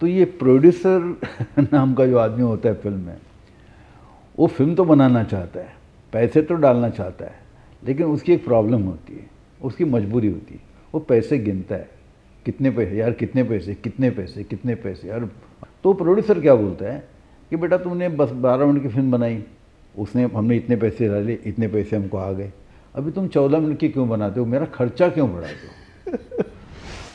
तो ये प्रोड्यूसर नाम का जो आदमी होता है फिल्म में, वो फिल्म तो बनाना चाहता है, पैसे तो डालना चाहता है, लेकिन उसकी एक प्रॉब्लम होती है, उसकी मजबूरी होती है। वो पैसे गिनता है, कितने पैसे यार, कितने पैसे, कितने पैसे, कितने पैसे यार। तो प्रोड्यूसर क्या बोलता है कि बेटा तुमने बस 12 मिनट की फिल्म बनाई, हमने इतने पैसे डाले, इतने पैसे हमको आ गए, अभी तुम 14 मिनट की क्यों बनाते हो, मेरा खर्चा क्यों बढ़ाते हो।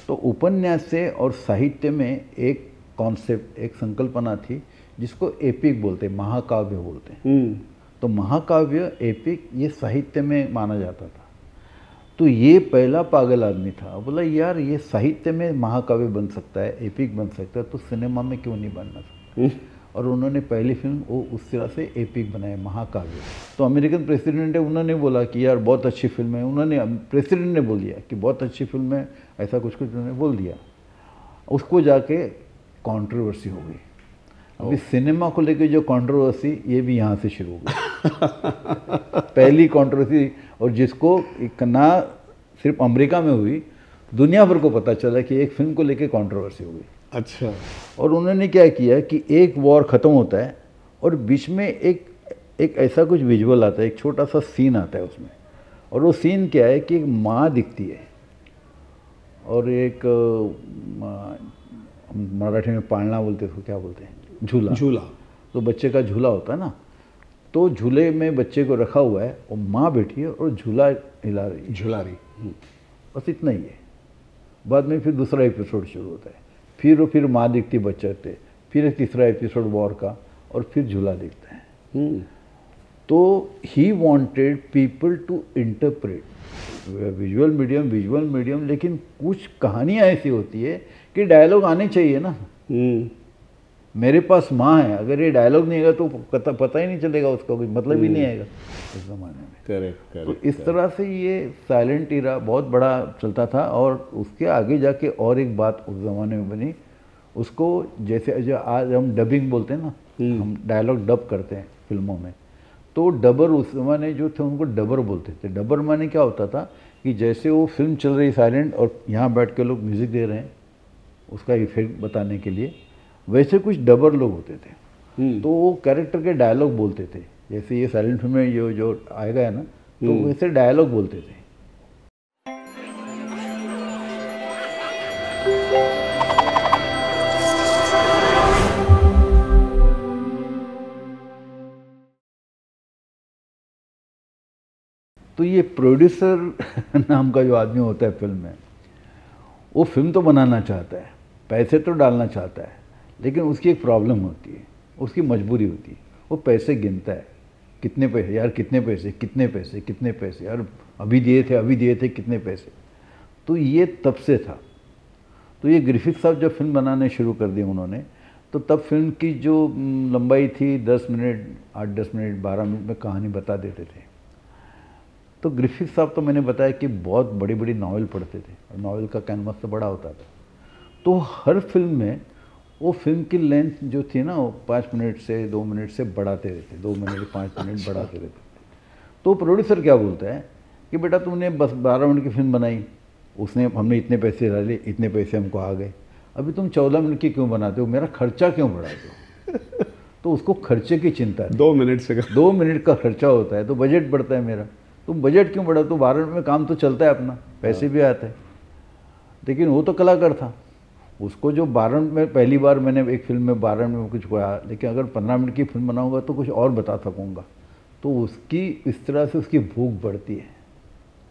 तो उपन्यास से और साहित्य में एक कॉन्सेप्ट, एक संकल्पना थी जिसको एपिक बोलते हैं, महाकाव्य बोलते हैं। तो महाकाव्य, एपिक, ये साहित्य में माना जाता था। तो ये पहला पागल आदमी था, बोला यार ये साहित्य में महाकाव्य बन सकता है, एपिक बन सकता है, तो सिनेमा में क्यों नहीं बनना सकता। और उन्होंने पहली फिल्म वो उस तरह से एपिक बनाया, महाकाव्य। तो अमेरिकन प्रेसिडेंट है, उन्होंने बोला कि यार बहुत अच्छी फिल्म है, उन्होंने प्रेसिडेंट ने बोल दिया कि बहुत अच्छी फिल्म है, ऐसा कुछ कुछ उन्होंने बोल दिया। उसको जाके कंट्रोवर्सी हो गई। अभी सिनेमा को लेकर जो कंट्रोवर्सी, ये भी यहाँ से शुरू हो गई। पहली कंट्रोवर्सी, और जिसको ना सिर्फ अमेरिका में हुई, दुनिया भर को पता चला कि एक फिल्म को लेकर कंट्रोवर्सी हो गई। अच्छा। और उन्होंने क्या किया कि एक वॉर ख़त्म होता है और बीच में एक ऐसा कुछ विजुअल आता है, एक छोटा सा सीन आता है उसमें। और वो सीन क्या है कि एक माँ दिखती है और एक मराठी में पालना बोलते हैं, उसको क्या बोलते हैं, झूला। झूला। तो बच्चे का झूला होता है ना, तो झूले में बच्चे को रखा हुआ है और माँ बैठी है और झूला हिला रही है, झूला रही। बस इतना ही है। बाद में फिर दूसरा एपिसोड शुरू होता है, फिर माँ दिखती बच्चे थे, फिर एक तीसरा एपिसोड वॉर का, और फिर झूला दिखता है। तो he wanted people to interpret visual medium, लेकिन कुछ कहानियाँ ऐसी होती है कि डायलॉग आने चाहिए ना। मेरे पास माँ है, अगर ये डायलॉग नहीं आएगा तो पता ही नहीं चलेगा, उसका कोई मतलब ही नहीं आएगा इस ज़माने में। करेक्ट। तो इस तरह से ये साइलेंट इरा बहुत बड़ा चलता था। और उसके आगे जाके और एक बात उस ज़माने में बनी, उसको जैसे जो आज हम डबिंग बोलते हैं ना, हम डायलॉग डब करते हैं फिल्मों में, तो डबर उस ज़माने जो थे उनको डबर बोलते थे। डबर माने क्या होता था कि जैसे वो फिल्म चल रही साइलेंट और यहाँ बैठ के लोग म्यूज़िक दे रहे हैं उसका इफेक्ट बताने के लिए, वैसे कुछ डबर लोग होते थे। तो वो कैरेक्टर के डायलॉग बोलते थे, जैसे ये साइलेंट फिल्म में जो आएगा है ना, तो वैसे डायलॉग बोलते थे। तो ये प्रोड्यूसर नाम का जो आदमी होता है फिल्म में, वो फिल्म तो बनाना चाहता है, पैसे तो डालना चाहता है, लेकिन उसकी एक प्रॉब्लम होती है, उसकी मजबूरी होती है। वो पैसे गिनता है, कितने पैसे यार, कितने पैसे, कितने पैसे, कितने पैसे यार, अभी दिए थे कितने पैसे। तो ये तब से था। तो ये ग्रिफिथ साहब जब फिल्म बनाने शुरू कर दी उन्होंने, तो तब फिल्म की जो लंबाई थी 10 मिनट, 8-10 मिनट, 12 मिनट में कहानी बता देते थे। तो ग्रिफिथ साहब तो मैंने बताया कि बहुत बड़ी बड़ी नावल पढ़ते थे और नावल का कैनवास तो बड़ा होता था। तो हर फिल्म में वो फिल्म की लेंथ जो थी ना, वो 5 मिनट से 2 मिनट से बढ़ाते रहते, 2 मिनट 5 मिनट बढ़ाते रहते। तो प्रोड्यूसर क्या बोलता है कि बेटा तुमने बस 12 मिनट की फिल्म बनाई, हमने इतने पैसे डाले, इतने पैसे हमको आ गए, अभी तुम 14 मिनट की क्यों बनाते हो, मेरा खर्चा क्यों बढ़ाते हो। तो उसको खर्चे की चिंता है। 2 मिनट से 2 मिनट का खर्चा होता है तो बजट बढ़ता है मेरा, तुम बजट क्यों बढ़ा, तो 12 मिनट में काम तो चलता है अपना, पैसे भी आते हैं। लेकिन वो तो कलाकार था, उसको जो 12 मिनट में, पहली बार मैंने एक फिल्म में 12 मिनट में कुछ कहा, लेकिन अगर 15 मिनट की फिल्म बनाऊंगा तो कुछ और बता सकूँगा। तो उसकी इस तरह से उसकी भूख बढ़ती है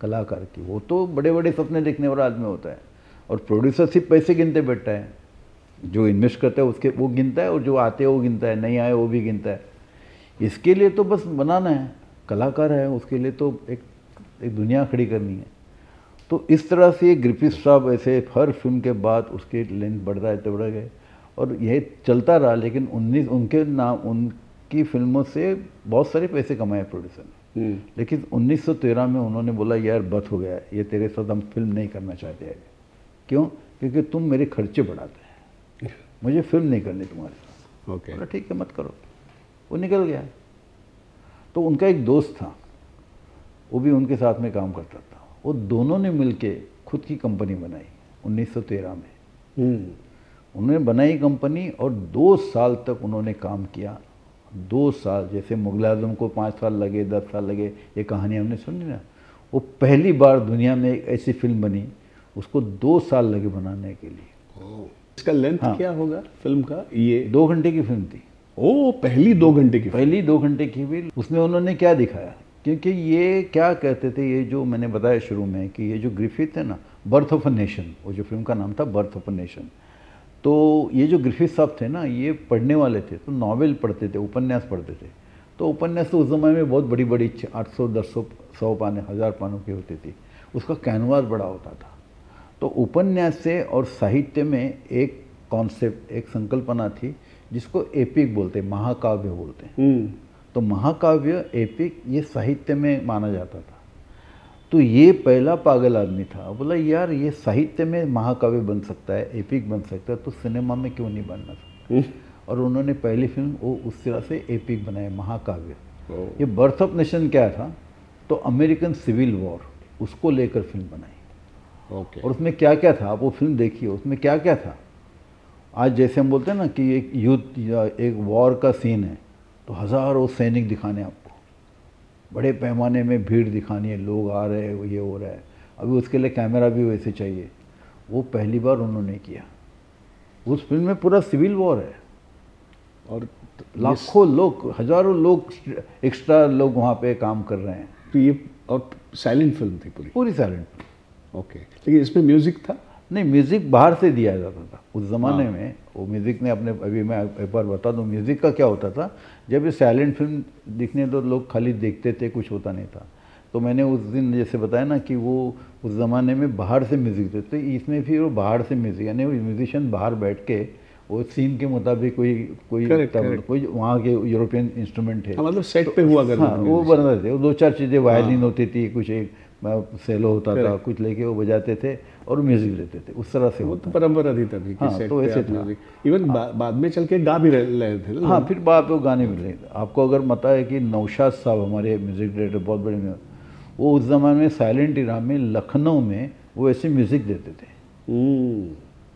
कलाकार की। वो तो बड़े बड़े सपने देखने वाला आदमी होता है, और प्रोड्यूसर सिर्फ पैसे गिनते बैठता है, जो इन्वेस्ट करता है उसके वो गिनता है, और जो आते हैं वो गिनता है, नहीं आए वो भी गिनता है। इसके लिए तो बस बनाना है, कलाकार है, उसके लिए तो एक दुनिया खड़ी करनी है। तो इस तरह से ग्रिफिथ साहब ऐसे हर फिल्म के बाद उसके लेंथ बढ़ता है, बढ़ गए, और यह चलता रहा। लेकिन उनकी फिल्मों से बहुत सारे पैसे कमाए प्रोड्यूसर ने। लेकिन 1913 में उन्होंने बोला यार बस हो गया, ये तेरे साथ हम फिल्म नहीं करना चाहते हैं। क्यों? क्योंकि तुम मेरे खर्चे बढ़ाते हैं, मुझे फिल्म नहीं करनी तुम्हारे साथ। ओके। बोला ठीक है मत करो, वो निकल गया। तो उनका एक दोस्त था, वो भी उनके साथ में काम करता था, वो दोनों ने मिलके खुद की कंपनी बनाई 1913 में। उन्होंने बनाई कंपनी और 2 साल तक उन्होंने काम किया। 2 साल, जैसे मुग़ल आज़म को 5 साल लगे, 10 साल लगे, ये कहानी हमने सुनी ना। वो पहली बार दुनिया में एक ऐसी फिल्म बनी, उसको 2 साल लगे बनाने के लिए। इसका लेंथ क्या होगा फिल्म का? ये 2 घंटे की फिल्म थी। पहली 2 घंटे की? पहली 2 घंटे की भी। उसमें उन्होंने क्या दिखाया, क्योंकि ये क्या कहते थे, ये जो मैंने बताया शुरू में कि ये जो ग्रिफिथ है ना, बर्थ ऑफ अ नेशन, वो जो फिल्म का नाम था बर्थ ऑफ अ नेशन। तो ये जो ग्रिफिथ साहब थे ना, ये पढ़ने वाले थे, तो नॉवेल पढ़ते थे, उपन्यास पढ़ते थे। तो उपन्यास तो उस ज़माने में बहुत बड़ी बड़ी 800, 1000, 100 पाने, 1000 पानों की होती थी। उसका कैनवास बड़ा होता था। तो उपन्यास से और साहित्य में एक कॉन्सेप्ट, एक संकल्पना थी जिसको एपिक बोलते, महाकाव्य बोलते हैं। तो महाकाव्य, एपिक, ये साहित्य में माना जाता था। तो ये पहला पागल आदमी था, बोला यार ये साहित्य में महाकाव्य बन सकता है, एपिक बन सकता है, तो सिनेमा में क्यों नहीं बनना सकता। और उन्होंने पहली फिल्म वो उस तरह से एपिक बनाया, महाकाव्य। ये बर्थ ऑफ नेशन क्या था, तो अमेरिकन सिविल वॉर, उसको लेकर फिल्म बनाई। और उसमें क्या क्या था, आप वो फिल्म देखिए, उसमें क्या क्या था। आज जैसे हम बोलते हैं ना कि एक युद्ध या एक वॉर का सीन है, तो हज़ारों सैनिक दिखाने आपको, बड़े पैमाने में भीड़ दिखानी है, लोग आ रहे हैं, ये हो रहा है। अभी उसके लिए कैमरा भी वैसे चाहिए। वो पहली बार उन्होंने किया। उस फिल्म में पूरा सिविल वॉर है और लाखों लोग, हज़ारों लोग, एक्स्ट्रा लोग वहाँ पे काम कर रहे हैं। तो ये और साइलेंट फिल्म थी? पूरी साइलेंट। ओके। लेकिन इसमें म्यूज़िक था? नहीं, म्यूज़िक बाहर से दिया जाता था उस ज़माने में। वो म्यूज़िक ने अपने, अभी मैं एक बार बता दूँ म्यूज़िक का क्या होता था। जब ये साइलेंट फिल्म दिखने तो लोग खाली देखते थे, कुछ होता नहीं था। तो मैंने उस दिन जैसे बताया ना कि वो उस ज़माने में बाहर से म्यूज़िक देते, इसमें फिर वो बाहर से म्यूज़िक, यानी वो म्यूजिशियन बाहर बैठ के वो सीन के मुताबिक कोई वहाँ के यूरोपियन इंस्ट्रूमेंट है, मतलब सेट पे हुआ करता। हाँ, वो बनाते थे। वो 2-4 चीज़ें, वायलिन होती थी, कुछ एक सेलो होता था, कुछ लेके वो बजाते थे और म्यूजिक देते थे। उस तरह से वो तो परंपरा थी तभी। हाँ, तो ऐसे था। इवन बाद में चल के गा भी रहे थे ना। हाँ, फिर बाद में गाने मिल रहे थे। आपको अगर पता है कि नौशाद साहब हमारे म्यूज़िक डायरेक्टर, बहुत बड़े, वो उस ज़माने में साइलेंट इरा में लखनऊ में वो ऐसे म्यूज़िक देते थे।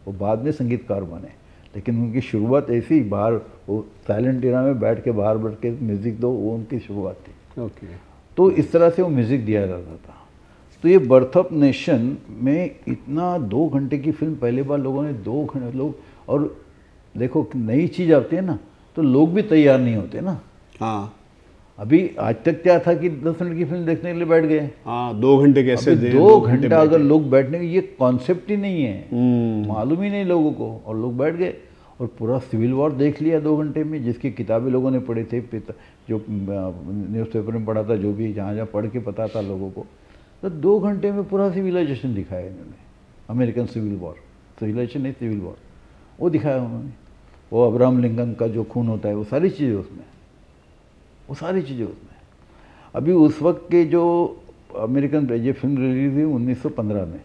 वो बाद में संगीतकार बने, लेकिन उनकी शुरुआत ऐसी बाहर, वो साइलेंट इरा में बैठ के म्यूज़िक दो, वो उनकी शुरुआत थी। ओके। तो इस तरह से वो म्यूज़िक दिया जाता था। तो ये बर्थ ऑफ नेशन में इतना 2 घंटे की फिल्म पहली बार लोगों ने 2 घंटे, लोग, और देखो नई चीज़ आती है ना तो लोग भी तैयार नहीं होते ना। हाँ, अभी आज तक क्या था कि 10 मिनट की फिल्म देखने के लिए बैठ गए। हाँ, 2 घंटे कैसे दे, 2 घंटा अगर लोग बैठने के, ये कॉन्सेप्ट ही नहीं है, मालूम ही नहीं लोगों को, और लोग बैठ गए और पूरा सिविल वॉर देख लिया 2 घंटे में, जिसकी किताबें लोगों ने पढ़ी थी, जो न्यूज़पेपर में पढ़ा था, जो भी जहाँ जहाँ पढ़ के पता था लोगों को। तो 2 घंटे में पूरा सिविलाइजेशन दिखाया इन्होंने, अमेरिकन सिविल वॉर, सिविलाइजेशन नहीं, सिविल वॉर, वो दिखाया उन्होंने। वो अब्राहम लिंकन का जो खून होता है, वो सारी चीज़ें उसमें, वो सारी चीज़ें उसमें। अभी उस वक्त के जो अमेरिकन, ये फिल्म रिलीज़ हुई 1915 में,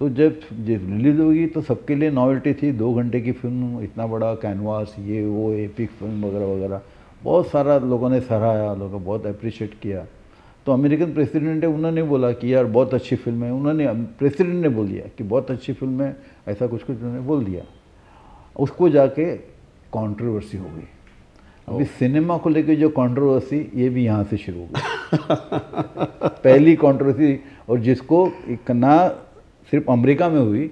तो जब रिलीज़ होगी तो सबके लिए नॉवेल्टी थी। 2 घंटे की फिल्म, इतना बड़ा कैनवास, ये वो एपिक फिल्म वगैरह वगैरह, बहुत सारा लोगों ने सराहा, लोगों बहुत अप्रिशिएट किया। तो अमेरिकन प्रेसिडेंट है, उन्होंने बोला कि यार बहुत अच्छी फिल्म है, उन्होंने, प्रेसिडेंट ने बोल दिया कि बहुत अच्छी फिल्म है, ऐसा कुछ उन्होंने बोल दिया। उसको जाके कंट्रोवर्सी हो गई। अभी सिनेमा को लेकर जो कंट्रोवर्सी, ये भी यहाँ से शुरू हो गई। पहली कंट्रोवर्सी, और जिसको ना सिर्फ अमेरिका में हुई,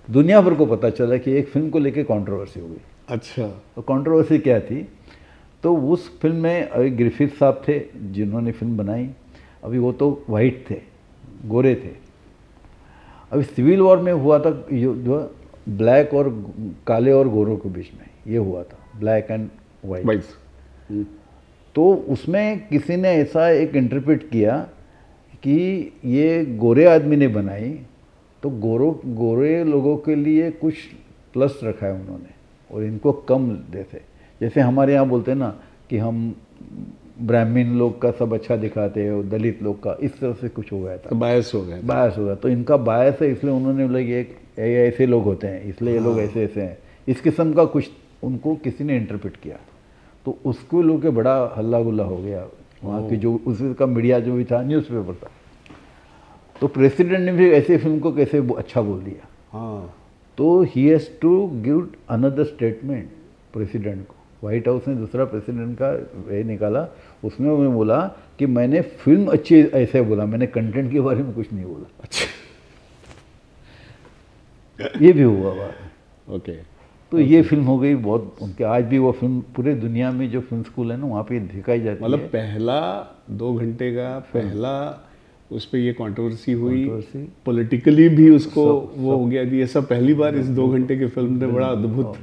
दुनिया भर को पता चला कि एक फिल्म को लेकर कंट्रोवर्सी हो गई। अच्छा, तो कंट्रोवर्सी क्या थी, तो उस फिल्म में अभी ग्रिफिथ साहब थे जिन्होंने फिल्म बनाई। अभी वो तो वाइट थे, गोरे थे। अभी सिविल वॉर में हुआ था जो ब्लैक और काले और गोरों के बीच में ये हुआ था, ब्लैक एंड वाइट। तो उसमें किसी ने ऐसा एक इंटरप्रेट किया कि ये गोरे आदमी ने बनाई, तो गोरे लोगों के लिए कुछ प्लस रखा है उन्होंने और इनको कम देते। जैसे हमारे यहाँ बोलते हैं ना कि हम ब्राह्मण लोग का सब अच्छा दिखाते हैं और दलित लोग का, इस तरह से कुछ हो गया था, तो बायस हो गया। तो इनका बायस है, इसलिए उन्होंने बोला ये ऐसे लोग होते हैं, इसलिए ये लोग ऐसे ऐसे हैं, इस किस्म का कुछ उनको किसी ने इंटरप्रेट किया। तो उसको लोग के बड़ा हल्ला गुल्ला हो गया वहाँ की, जो उसका मीडिया जो भी था, न्यूज़पेपर था। तो प्रेसिडेंट ने भी ऐसे फिल्म को कैसे अच्छा बोल दिया। हाँ, तो he has to give another statement president को। वाइट हाउस ने दूसरा प्रेसिडेंट का ये निकाला, उसमें उन्होंने बोला कि मैंने फिल्म अच्छी ऐसे बोला, मैंने कंटेंट के बारे में कुछ नहीं बोला। अच्छा, ये भी हुआ बात। ओके। तो ये फिल्म हो गई बहुत उनके, आज भी वो फिल्म पूरे दुनिया में जो फिल्म स्कूल है ना वहाँ पे दिखाई जाती मतलब है। पहला 2 घंटे का पहला उस पर ये कंट्रोवर्सी हुई, Controversy। पॉलिटिकली भी उसको वो हो गया कि ये सब पहली बार इस 2 घंटे की फिल्म ने बड़ा अद्भुत।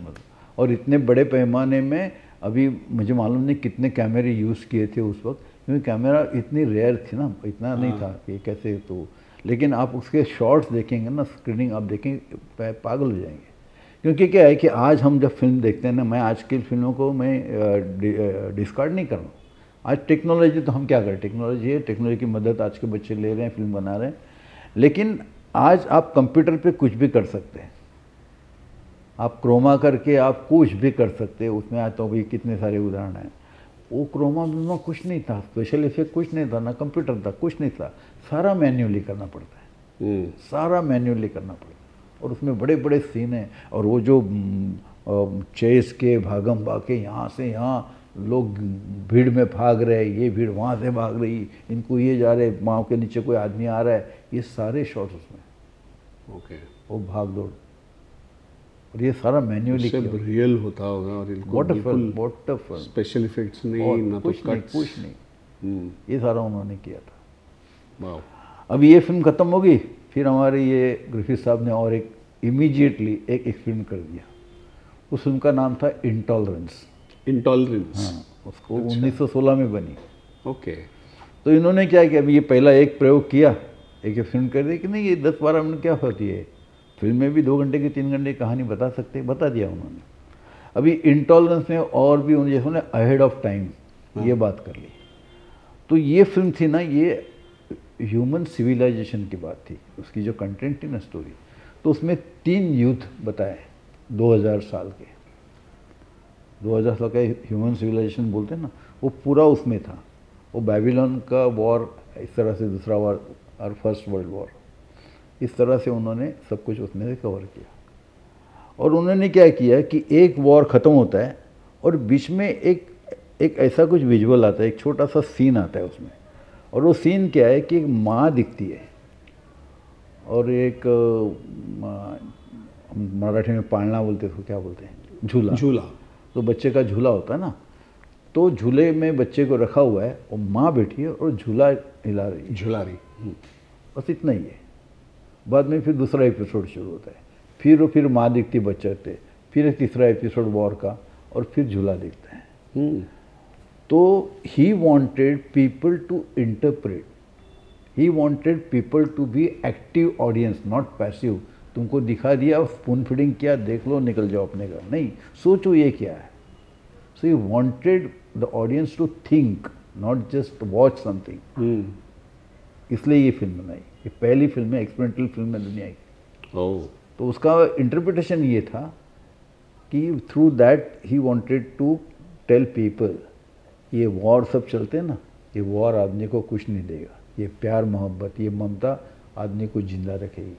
और इतने बड़े पैमाने में, अभी मुझे मालूम नहीं कितने कैमरे यूज़ किए थे उस वक्त, क्योंकि कैमरा इतनी रेयर थी ना, इतना नहीं था कि कैसे। तो लेकिन आप उसके शॉट्स देखेंगे ना, स्क्रीनिंग आप देखेंगे पागल हो जाएंगे। क्योंकि क्या है कि आज हम जब फिल्म देखते हैं ना, मैं आज की फिल्मों को मैं डिस्कार्ड नहीं कर रहा हूँ। आज टेक्नोलॉजी, तो हम क्या करें, टेक्नोलॉजी है, टेक्नोलॉजी की मदद आज के बच्चे ले रहे हैं, फिल्म बना रहे हैं। लेकिन आज आप कंप्यूटर पे कुछ भी कर सकते हैं, आप क्रोमा करके आप कुछ भी कर सकते हैं। उसमें आज तो अभी कितने सारे उदाहरण हैं। वो क्रोमा में कुछ नहीं था, स्पेशल इफेक्ट कुछ नहीं था, ना कंप्यूटर था, कुछ नहीं था, सारा मैन्युअली करना पड़ता है, सारा मैन्युअली करना पड़ता है। और उसमें बड़े बड़े सीन हैं, और वो जो चेस के भागम भाग के यहाँ से यहाँ लोग भीड़ में भाग रहे हैं, ये भीड़ वहाँ से भाग रही, इनको ये जा रहे, माँ के नीचे कोई आदमी आ रहा है, ये सारे शॉट्स उसमें। ओके। वो भाग दौड़, और ये सारा मैन्युअली रियल होता होगा, और इनको स्पेशल इफेक्ट्स नहीं, ना तो कट्स, कुछ नहीं, ये सारा उन्होंने किया था। वाह। अब ये फिल्म ख़त्म हो गई, फिर हमारे ये ग्रिफिथ साहब ने और एक इमीडिएटली एक एक्सपेरिमेंट कर दिया। उस फिल्म का नाम था इंटॉलरेंस। हाँ, उसको 1916 में बनी। ओके। तो इन्होंने क्या किया, अभी ये पहला एक प्रयोग किया, एक फिल्म कर दी कि नहीं ये 10-12 मिनट क्या होती है, फिल्म में भी 2 घंटे की 3 घंटे की कहानी बता सकते, बता दिया उन्होंने। अभी इंटॉलरेंस में और भी उन्होंने जैसे अहेड ऑफ टाइम ये बात कर ली। तो ये फिल्म थी ना, ये ह्यूमन सिविलाइजेशन की बात थी, उसकी जो कंटेंट थी ना स्टोरी। तो उसमें 3 युद्ध बताए 2000 साल के, 2000 साल का ह्यूमन सिविलाइजेशन बोलते हैं ना, वो पूरा उसमें था। वो बेबीलोन का वॉर, इस तरह से दूसरा वॉर और फर्स्ट वर्ल्ड वॉर, इस तरह से उन्होंने सब कुछ उसमें से कवर किया। और उन्होंने क्या किया कि एक वॉर ख़त्म होता है और बीच में एक ऐसा कुछ विजुअल आता है, एक छोटा सा सीन आता है उसमें। और वो सीन क्या है कि एक माँ दिखती है और एक मराठी में पालना बोलते हैं, उसको क्या बोलते हैं, झूला। तो बच्चे का झूला होता है ना, तो झूले में बच्चे को रखा हुआ है और माँ बैठी है और झूला हिला रही है, झूला रही। बस इतना ही है। बाद में फिर दूसरा एपिसोड शुरू होता है, फिर माँ दिखती बच्चे थे, फिर एक तीसरा एपिसोड वॉर का, और फिर झूला दिखता है। तो he wanted people to interpret, he wanted people to be active audience, not passive. तुमको दिखा दिया, स्पून फीडिंग किया, देख लो निकल जाओ अपने घर, नहीं, सोचो ये क्या है। So he wanted the audience to think, not just watch something. इसलिए ये फिल्म बनाई, ये पहली फिल्म है, एक्सपेरिमेंटल फिल्म है दुनिया की। तो उसका इंटरप्रिटेशन ये था कि through that he wanted to tell people, ये वॉर सब चलते हैं ना, ये वॉर आदमी को कुछ नहीं देगा, ये प्यार मोहब्बत, ये ममता आदमी को जिंदा रखेगी।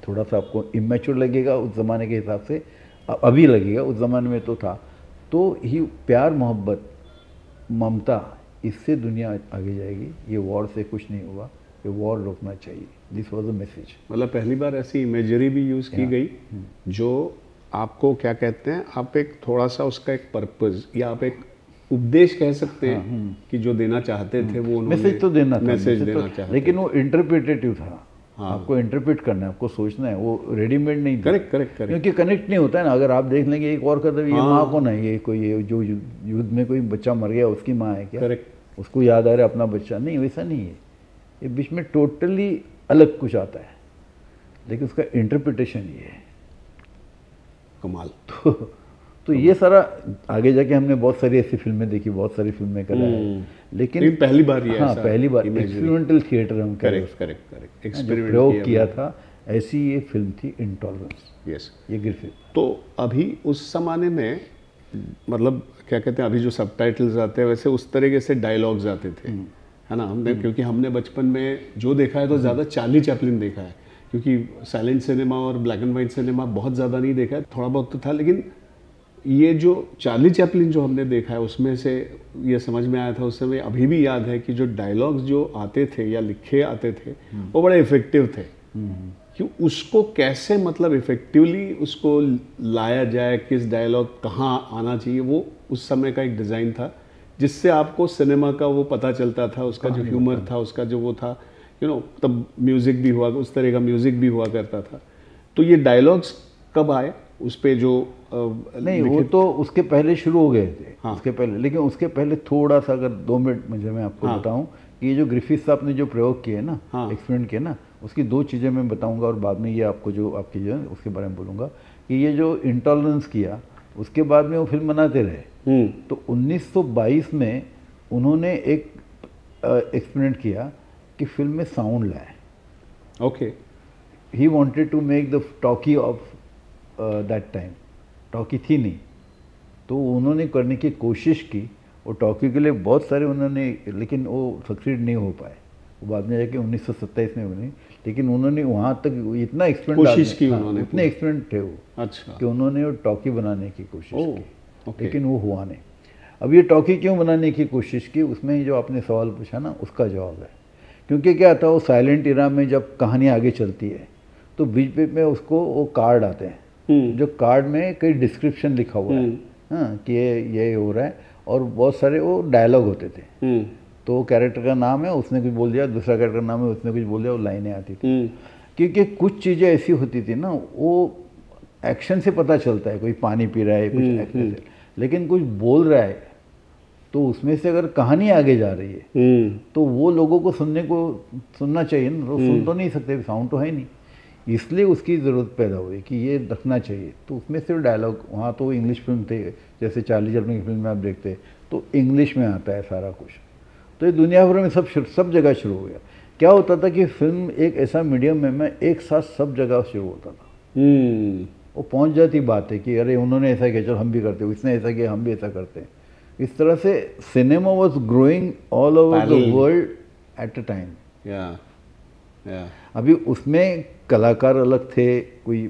थोड़ा सा आपको इमेच्योर लगेगा उस ज़माने के हिसाब से, अभी लगेगा, उस ज़माने में तो था। तो ही प्यार मोहब्बत ममता, इससे दुनिया आगे जाएगी, ये वॉर से कुछ नहीं होगा, ये वॉर रोकना चाहिए। This was a message. मतलब पहली बार ऐसी इमेजरी भी यूज़ की गई जो आपको क्या कहते हैं, आप एक थोड़ा सा उसका एक पर्पज़ या आप एक उपदेश कह सकते हैं कि जो देना चाहते थे वो उन्होंने मैसेज तो देना था, मैसेज देना चाहते, लेकिन वो इंटरप्रिटेटिव था। आपको इंटरप्रेट करना है, आपको सोचना है, वो रेडीमेड नहीं था। करेक्ट। क्योंकि कनेक्ट नहीं होता है ना। अगर आप देख लेंगे एक और कदम, ये माँ कौन है, ये कोई ये जो युद्ध में कोई बच्चा मर गया उसकी माँ है क्या, करेक्ट, उसको याद आ रहा है अपना बच्चा, नहीं, वैसा नहीं है। ये बीच में टोटली अलग कुछ आता है, लेकिन उसका इंटरप्रिटेशन ये है कमाल। तो ये सारा आगे जाके हमने बहुत सारी ऐसी फिल्में देखी, बहुत सारी फिल्में कराई, लेकिन पहली बार ये पहली बार एक्सपेरिमेंटल थिएटर हम करेक्ट एक्सपेरिमेंट प्रयोग किया था। ऐसी ये फिल्म थी इंटॉलरेंस। यस, ये ग्रिफिथ। तो अभी उस जमाने में मतलब क्या कहते हैं, अभी जो सबटाइटल्स आते हैं वैसे उस तरीके से डायलॉग्स आते थे, है ना। हमने क्योंकि हमने बचपन में जो देखा है तो ज़्यादा चार्ली चैपलिन देखा है, क्योंकि साइलेंट सिनेमा और ब्लैक एंड वाइट सिनेमा बहुत ज़्यादा नहीं देखा है, थोड़ा बहुत तो था, लेकिन ये जो चार्ली चैपलिन जो हमने देखा है उसमें से ये समझ में आया था उस समय, अभी भी याद है कि जो डायलॉग्स जो आते थे या लिखे आते थे वो बड़े इफेक्टिव थे। कि उसको कैसे मतलब इफेक्टिवली उसको लाया जाए, किस डायलॉग कहाँ आना चाहिए, वो उस समय का एक डिज़ाइन था जिससे आपको सिनेमा का वो पता चलता था, उसका जो ह्यूमर था, उसका जो वो था, तब म्यूज़िक भी हुआ, उस तरह का म्यूज़िक भी हुआ करता था। तो ये डायलॉग्स कब आए उस पे जो नहीं, वो तो उसके पहले शुरू हो गए थे। हाँ। उसके पहले, लेकिन उसके पहले थोड़ा सा अगर 2 मिनट मुझे मैं आपको बताऊं कि ये जो ग्रिफिथ साहब ने जो प्रयोग किए ना, एक्सपेरिमेंट किए ना, उसकी 2 चीज़ें मैं बताऊंगा और बाद में ये आपको जो आपकी जो है उसके बारे में बोलूँगा कि ये जो इंटॉलरेंस किया उसके बाद में वो फिल्म बनाते रहे। तो 1922 में उन्होंने एक एक्सपेरिमेंट किया कि फिल्म में साउंड लाए। Okay. He wanted to make the talkie of that time. Talkie थी नहीं, तो उन्होंने करने की कोशिश की और टॉकी के लिए बहुत सारे उन्होंने, लेकिन वो सक्सीड नहीं हो पाए। वो बाद में जाके 1927 में बनी, लेकिन उन्होंने वहाँ तक इतना एक्सपेरिमेंट कोशिश की उन्होंने, इतने एक्सपेरिमेंट थे वो, अच्छा, कि उन्होंने वो टॉकी बनाने की कोशिश की, ओके। लेकिन वो हुआ नहीं। अब ये टॉकी क्यों बनाने की कोशिश की, उसमें जो आपने सवाल पूछा ना उसका जवाब है। क्योंकि क्या था, वो साइलेंट इरा में जब कहानी आगे चलती है तो बीच बीच में उसको वो कार्ड आते हैं, जो कार्ड में कई डिस्क्रिप्शन लिखा हुआ है, हाँ, कि ये हो रहा है, और बहुत सारे वो डायलॉग होते थे। तो कैरेक्टर का नाम है, उसने कुछ बोल दिया, दूसरा कैरेक्टर का नाम है, उसने कुछ बोल दिया, वो लाइनें आती थी। क्योंकि कुछ चीज़ें ऐसी होती थी ना, वो एक्शन से पता चलता है, कोई पानी पी रहा है, कुछ एक्शन से, लेकिन कुछ बोल रहा है तो उसमें से अगर कहानी आगे जा रही है तो वो लोगों को सुनना चाहिए ना, लोग सुन तो नहीं सकते, साउंड तो है नहीं, इसलिए उसकी ज़रूरत पैदा हुई कि ये रखना चाहिए। तो उसमें सिर्फ डायलॉग, वहाँ तो इंग्लिश फिल्म थे, जैसे चार्ली चैपलिन की फिल्म में आप देखते तो इंग्लिश में आता है सारा कुछ। तो ये दुनिया भर में सब जगह शुरू हो गया। क्या होता था कि फिल्म एक ऐसा मीडियम में एक साथ सब जगह शुरू होता था। वो पहुँच जाती बात है कि अरे उन्होंने ऐसा किया, चलो हम भी करते हैं, इसने ऐसा किया हम भी ऐसा करते हैं। इस तरह से cinema was growing all over the world at a time. अभी उसमें कलाकार अलग थे, कोई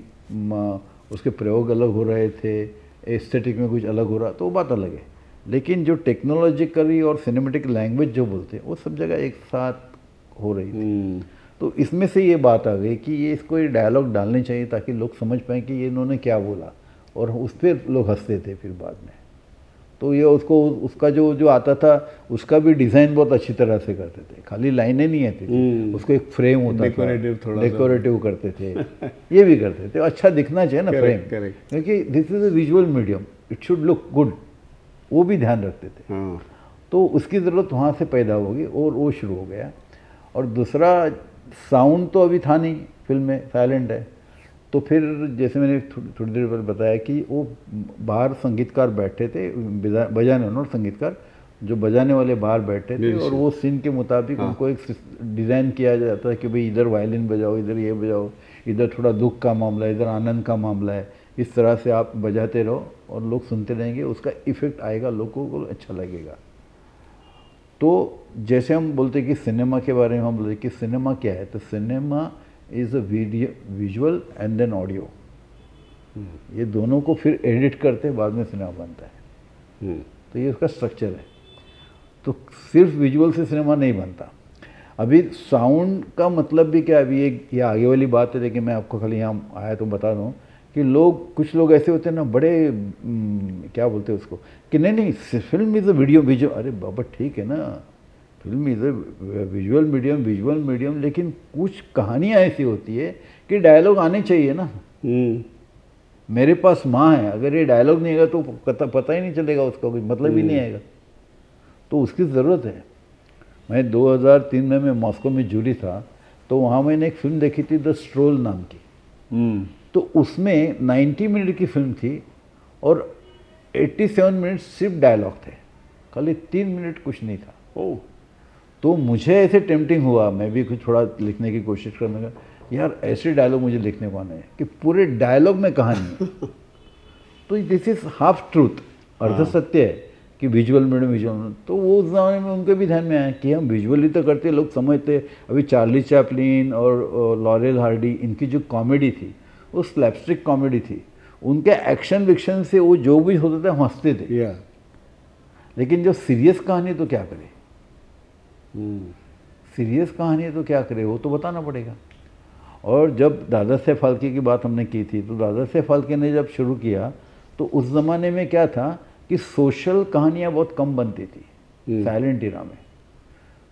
उसके प्रयोग अलग हो रहे थे, एस्थेटिक में कुछ अलग हो रहा, तो वो बात अलग है। लेकिन जो टेक्नोलॉजिकली और सिनेमेटिक लैंग्वेज जो बोलते हैं वो सब जगह एक साथ हो रही थी। तो इसमें से ये बात आ गई कि ये इसको ये डायलॉग डालने चाहिए ताकि लोग समझ पाएँ कि ये इन्होंने क्या बोला, और उस पर लोग हंसते थे फिर बाद में। तो ये उसका जो आता था उसका भी डिज़ाइन बहुत अच्छी तरह से करते थे, खाली लाइनें नहीं आती थी, उसको एक फ्रेम होता था, डेकोरेटिव करते थे, ये भी करते थे, अच्छा दिखना चाहिए ना फ्रेम, क्योंकि this is a visual medium, it should look good, वो भी ध्यान रखते थे। तो उसकी ज़रूरत वहाँ से पैदा होगी और वो शुरू हो गया। और दूसरा, साउंड तो अभी था नहीं फिल्म में, साइलेंट है, तो फिर जैसे मैंने थोड़ी देर पहले बताया कि वो बाहर संगीतकार बैठे थे, बजाने वाले संगीतकार जो बजाने वाले बाहर बैठे थे, और वो सीन के मुताबिक उनको एक डिज़ाइन किया जाता है कि भाई इधर वायलिन बजाओ, इधर ये बजाओ, इधर थोड़ा दुख का मामला है, इधर आनंद का मामला है, इस तरह से आप बजाते रहो और लोग सुनते रहेंगे, उसका इफ़ेक्ट आएगा, लोगों को अच्छा लगेगा। तो जैसे हम बोलते कि सिनेमा के बारे में हम बोलते कि सिनेमा क्या है, तो cinema is a visual and then audio, ये दोनों को फिर एडिट करते बाद में सिनेमा बनता है। तो ये उसका स्ट्रक्चर है। तो सिर्फ विजुअल से सिनेमा नहीं बनता। अभी साउंड का मतलब भी क्या है, अभी ये आगे वाली बात है, लेकिन मैं आपको खाली यहाँ आया तो बता दूँ कि कुछ लोग ऐसे होते हैं ना, बड़े क्या बोलते हैं उसको, कि नहीं फिल्म इज़ अ विजुअल। अरे बाबा ठीक है ना, film is a visual medium, लेकिन कुछ कहानियाँ ऐसी होती है कि डायलॉग आने चाहिए ना। मेरे पास माँ है, अगर ये डायलॉग नहीं आएगा तो पता ही नहीं चलेगा, उसका कोई मतलब ही नहीं आएगा, तो उसकी ज़रूरत है। मैं 2003 में मैं मॉस्को में जूरी था, तो वहाँ मैंने एक फ़िल्म देखी थी द स्ट्रोल नाम की। तो उसमें 90 मिनट की फिल्म थी और 87 मिनट सिर्फ डायलॉग थे, खाली 3 मिनट कुछ नहीं था। तो मुझे ऐसे टेम्पटिंग हुआ, मैं भी कुछ थोड़ा लिखने की कोशिश करने का, यार ऐसे डायलॉग मुझे लिखने को आना है कि पूरे डायलॉग में कहानी है। तो दिस इज हाफ ट्रूथ, अर्ध सत्य है कि विजुअल मीडियम विजुअल, तो वो उस ज़माने में उनके भी ध्यान में आया कि हम विजुअली तो करते, लोग समझते। अभी चार्ली चैपलिन और लॉरेल हार्डी, इनकी जो कॉमेडी थी वो स्लैपस्टिक कॉमेडी थी, उनके एक्शन विक्शन से वो जो भी होता था हंसते थे। लेकिन जो सीरियस कहानी तो क्या करे, सीरियस कहानी तो क्या करे, वो तो बताना पड़ेगा। और जब दादा साहेब फाल्के की बात हमने की थी, तो दादा साहेब फाल्के ने जब शुरू किया तो उस ज़माने में क्या था कि सोशल कहानियाँ बहुत कम बनती थी साइलेंट इरा में।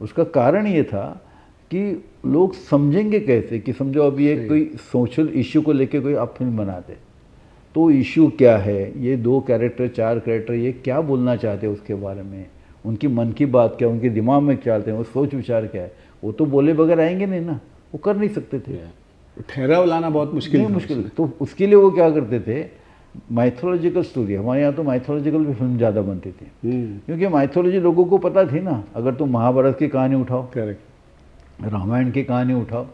उसका कारण ये था कि लोग समझेंगे कैसे, कि समझो अभी एक कोई सोशल इश्यू को लेके कोई आप फिल्म बनाते, तो इश्यू क्या है, ये 2 कैरेक्टर 4 कैरेक्टर ये क्या बोलना चाहते हैं उसके बारे में, उनकी मन की बात क्या, उनके दिमाग में क्या चलते हैं, वो सोच विचार क्या है, वो तो बोले बगैर आएंगे नहीं ना, वो कर नहीं सकते थे। ठहराव लाना बहुत मुश्किल। तो उसके लिए वो क्या करते थे, माइथोलॉजिकल स्टोरी, हमारे यहाँ तो माइथोलॉजिकल भी फिल्म ज़्यादा बनती थी, क्योंकि माइथोलॉजी लोगों को पता थी ना। अगर तुम महाभारत की कहानी उठाओ, रामायण की कहानी उठाओ,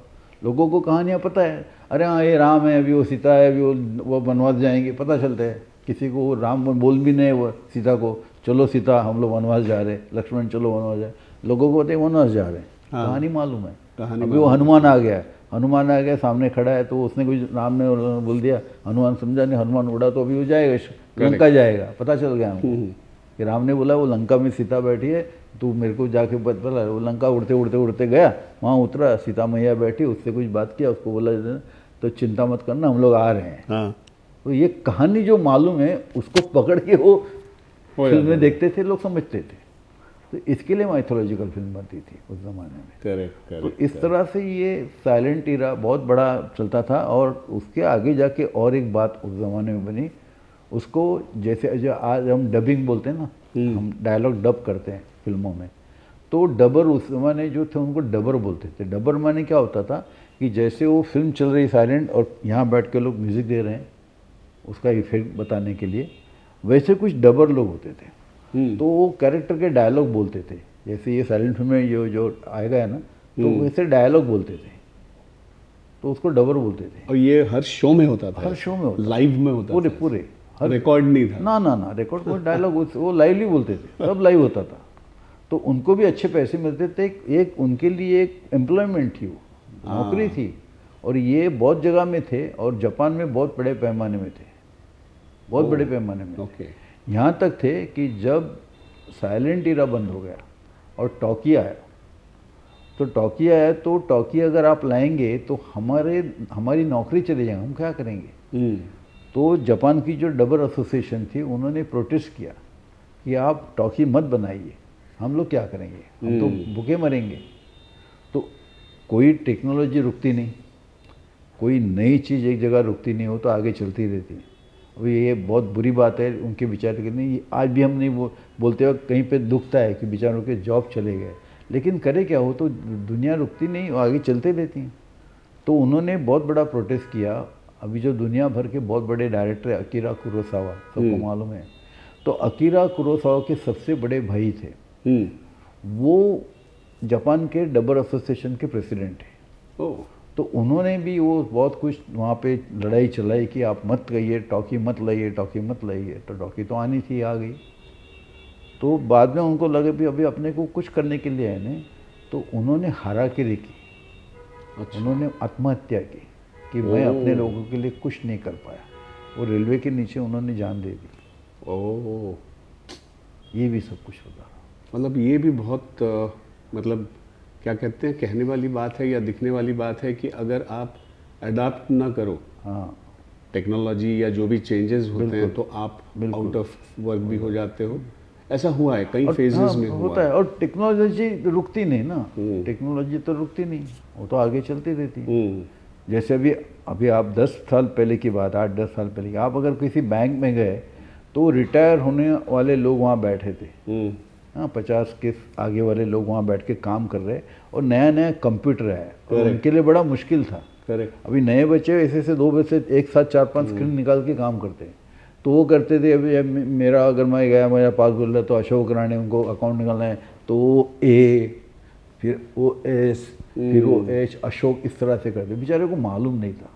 लोगों को कहानियाँ पता है। अरे हाँ ये राम है, अभी वो सीता है, अभी वो वनवास जाएंगे, पता चलता है। किसी को राम बोल भी नहीं वो सीता को, चलो सीता हम लोग वनवास जा रहे, लक्ष्मण चलो वनवास जाए, लोगों को पता है वनवास जा रहे हैं। कहानी मालूम है। अभी वो हनुमान आ गया, हनुमान आ गया सामने खड़ा है, तो उसने कुछ राम ने बोल दिया, हनुमान समझा नहीं, हनुमान उड़ा तो अभी वो जाएगा, लंका जाएगा, पता चल गया हमको कि राम ने बोला वो लंका में सीता बैठी है, तू मेरे को जाके बता। वो लंका उड़ते उड़ते उड़ते गया, वहाँ उतरा, सीता मैया बैठी, उससे कुछ बात किया, उसको बोला तो चिंता मत करना हम लोग आ रहे हैं। तो ये कहानी जो मालूम है उसको पकड़ के वो फिल्म में देखते थे, लोग समझते थे। तो इसके लिए माइथोलॉजिकल फिल्म बनती थी उस ज़माने में। करेक्ट। तो इस तरह से ये साइलेंट इरा बहुत बड़ा चलता था। और उसके आगे जाके और एक बात उस ज़माने में बनी, उसको जैसे जो आज हम डबिंग बोलते हैं ना, हम डायलॉग डब करते हैं फिल्मों में, तो डबर उस ज़माने जो थे उनको डबर बोलते थे। डबर माने क्या होता था कि जैसे वो फिल्म चल रही साइलेंट और यहाँ बैठ के लोग म्यूज़िक दे रहे हैं उसका इफेक्ट बताने के लिए, वैसे कुछ डबर लोग होते थे। तो वो कैरेक्टर के डायलॉग बोलते थे, जैसे ये साइलेंट फिल्म में जो आएगा है ना, तो वैसे डायलॉग बोलते थे, तो उसको डबर बोलते थे। और ये हर शो में होता था? हर शो में होता, लाइव में होता पूरे पूरे, हर रिकॉर्ड नहीं था? ना रिकॉर्ड को डायलॉग वो लाइवली बोलते थे, सब लाइव होता था। तो उनको भी अच्छे पैसे मिलते थे, एक उनके लिए एक एम्प्लॉयमेंट थी, वो नौकरी थी। और ये बहुत जगह में थे, और जापान में बहुत बड़े पैमाने में थे, बहुत बड़े पैमाने में। यहाँ तक थे कि जब साइलेंट इरा बंद हो गया और टॉकी आया, तो टॉकी अगर आप लाएंगे तो हमारी नौकरी चली जाएगी, हम क्या करेंगे। तो जापान की जो डबर एसोसिएशन थी उन्होंने प्रोटेस्ट किया कि आप टॉकी मत बनाइए, हम लोग क्या करेंगे, हम तो भूखे मरेंगे। तो कोई टेक्नोलॉजी रुकती नहीं, कोई नई चीज़ एक जगह रुकती नहीं, वो तो आगे चलती रहती है। अभी ये बहुत बुरी बात है उनके बेचारे के नहीं, आज भी हम नहीं बोलते वक्त कहीं पे दुखता है कि बेचारों के जॉब चले गए, लेकिन करे क्या, हो तो दुनिया रुकती नहीं, आगे चलते रहती हैं। तो उन्होंने बहुत बड़ा प्रोटेस्ट किया। अभी जो दुनिया भर के बहुत बड़े डायरेक्टर अकीरा कुरोसावा, सबको मालूम है, तो अकीरा कुरोसावा के सबसे बड़े भाई थे, वो जापान के डबर एसोसिएशन के प्रेसिडेंट हैं। तो उन्होंने भी वो बहुत कुछ वहाँ पे लड़ाई चलाई कि आप मत कहिए, टॉकी मत लाइए, टॉकी मत लाइए। तो टॉकी तो आनी थी, आ गई। तो बाद में उनको लगे भी अभी अपने को कुछ करने के लिए है नहीं, तो उन्होंने हाराकिरी की। उन्होंने आत्महत्या की कि मैं अपने लोगों के लिए कुछ नहीं कर पाया। वो रेलवे के नीचे उन्होंने जान दे दी। ये भी सब कुछ होता। मतलब ये भी बहुत मतलब क्या कहते हैं, कहने वाली बात है या दिखने वाली बात है कि अगर आप अडाप्ट ना करो टेक्नोलॉजी या जो भी चेंजेस होते हैं, तो आप आउट ऑफ वर्क भी हो जाते हो। ऐसा हुआ है कई फेजेस में होता है। और टेक्नोलॉजी रुकती नहीं ना, टेक्नोलॉजी तो रुकती नहीं, वो तो आगे चलती रहती है। जैसे अभी आप 10 साल पहले की बात, 8-10 साल पहले, आप अगर किसी बैंक में गए तो रिटायर होने वाले लोग वहाँ बैठे थे, 50 के आगे वाले लोग वहाँ बैठ के काम कर रहे, और नया नया कंप्यूटर है, और उनके लिए बड़ा मुश्किल था। अभी नए बच्चे ऐसे 2 बच्चे एक साथ 4-5 स्क्रीन निकाल के काम करते हैं, तो वो करते थे। अभी मेरा अगर मैं गया, मेरा पास बोल रहा, तो अशोक राणे उनको अकाउंट निकालना है, तो वो ए, फिर वो एस, फिर वो एच, अशोक, इस तरह से करते। बेचारे को मालूम नहीं था।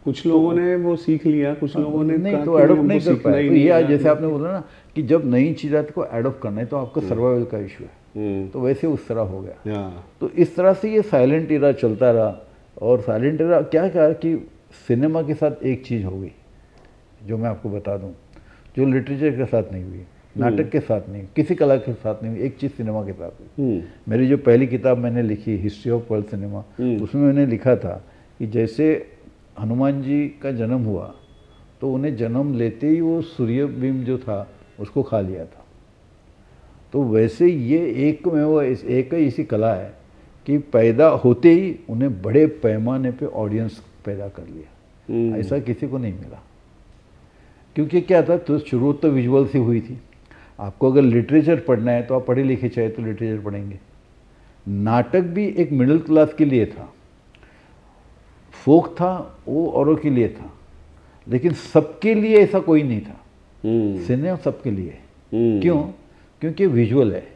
कुछ लोगों ने वो सीख लिया, कुछ लोगों ने नहीं कहा तो कि एडोप्ट हमको नहीं कर सीखना पाए। ही तो नहीं ये है। जैसे आपने बोला ना कि जब नई चीज़ आती को एडोप्ट करना है तो आपका सर्वाइवल का इशू है, तो वैसे उस तरह हो गया। हाँ, तो इस तरह से ये साइलेंट इरा चलता रहा। और साइलेंट इरा क्या कि सिनेमा के साथ एक चीज़ हो गई जो मैं आपको बता दूं, जो लिटरेचर के साथ नहीं हुई, नाटक के साथ नहीं, किसी कला के साथ नहीं हुई, एक चीज़ सिनेमा के साथ हुई। मेरी जो पहली किताब मैंने लिखी हिस्ट्री ऑफ वर्ल्ड सिनेमा, उसमें मैंने लिखा था कि जैसे हनुमान जी का जन्म हुआ तो उन्हें जन्म लेते ही वो सूर्यबिंब जो था उसको खा लिया था। तो वैसे ये एक में वो एक ही ऐसी कला है कि पैदा होते ही उन्हें बड़े पैमाने पे ऑडियंस पैदा कर लिया। ऐसा किसी को नहीं मिला, क्योंकि क्या था, तो शुरू तो विजुअल से हुई थी। आपको अगर लिटरेचर पढ़ना है तो आप पढ़े लिखे चाहे तो लिटरेचर पढ़ेंगे। नाटक भी एक मिडिल क्लास के लिए था, फोक था वो औरों के लिए था, लेकिन सबके लिए ऐसा कोई नहीं था। सिनेमा सबके लिए। क्यों? क्योंकि विजुअल है।